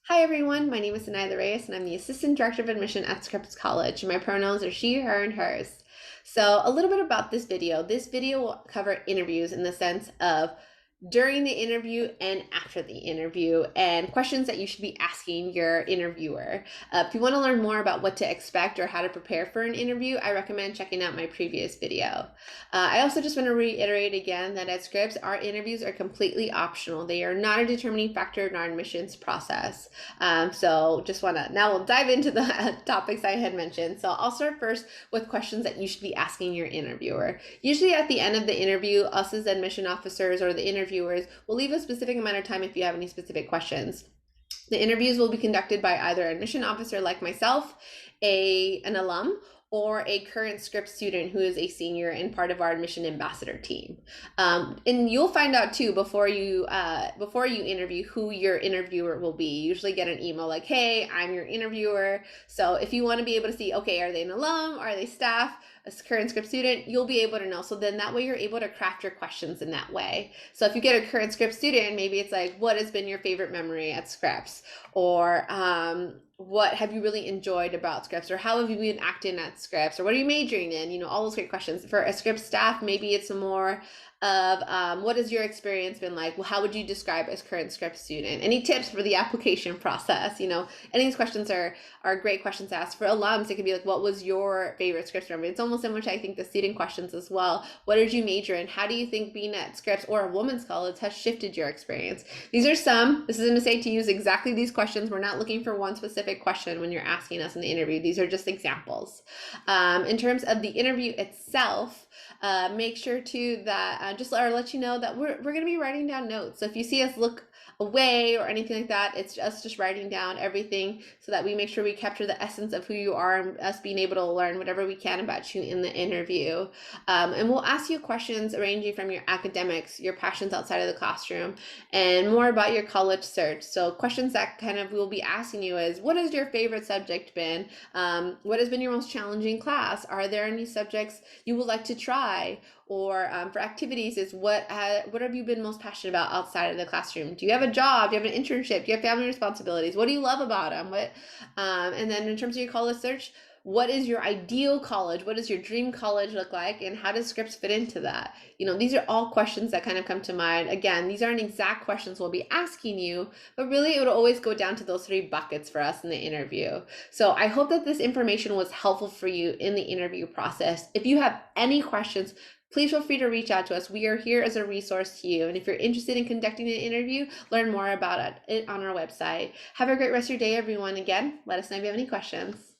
Hi everyone, my name is Anaya Reyes and I'm the Assistant Director of Admission at Scripps College. My pronouns are she, her, and hers. So a little bit about this video. This video will cover interviews in the sense of during the interview and after the interview and questions that you should be asking your interviewer. If you want to learn more about what to expect or how to prepare for an interview, I recommend checking out my previous video. I also just want to reiterate again that at Scripps, our interviews are completely optional. They are not a determining factor in our admissions process. So just want to, now we'll dive into the topics I had mentioned. So I'll start first with questions that you should be asking your interviewer. Usually at the end of the interview, us as admission officers or the interviewers will leave a specific amount of time if you have any specific questions. The interviews will be conducted by either an admission officer like myself, an alum, or a current Scripps student who is a senior and part of our admission ambassador team. And you'll find out too before you interview who your interviewer will be. You usually get an email like, "Hey, I'm your interviewer." So if you want to be able to see, okay, are they an alum? Are they staff? A current Scripps student, you'll be able to know. So then that way you're able to craft your questions in that way. So if you get a current Scripps student, maybe it's like, what has been your favorite memory at Scripps? Or what have you really enjoyed about Scripps? Or how have you been acting at Scripps? Or what are you majoring in? You know, all those great questions. For a Scripps staff, maybe it's more of what has your experience been like? Well, how would you describe as current Scripps student? Any tips for the application process? You know, and these questions are great questions to ask. For alums, it could be like, what was your favorite Scripps memory? It's almost similar to, I think, the student questions as well. What did you major in? How do you think being at Scripps or a women's college has shifted your experience? These are some. This isn't to say to use exactly these questions. We're not looking for one specific question when you're asking us in the interview. These are just examples. In terms of the interview itself, make sure to that let you know that we're going to be writing down notes. So if you see us look away or anything like that, it's just writing down everything so that we make sure we capture the essence of who you are and us being able to learn whatever we can about you in the interview. And we'll ask you questions ranging from your academics, your passions outside of the classroom, and more about your college search. So questions that kind of we'll be asking you is, what has your favorite subject been? What has been your most challenging class? Are there any subjects you would like to try? Or for activities is what have you been most passionate about outside of the classroom? Do you have a job? Do you have an internship? Do you have family responsibilities? What do you love about them? And then in terms of your college search, what is your ideal college? What does your dream college look like? And how does Scripps fit into that? You know, these are all questions that kind of come to mind. Again, these aren't exact questions we'll be asking you, but really it would always go down to those three buckets for us in the interview. So I hope that this information was helpful for you in the interview process. If you have any questions, please feel free to reach out to us. We are here as a resource to you. And if you're interested in conducting an interview, learn more about it on our website. Have a great rest of your day, everyone. Again, let us know if you have any questions.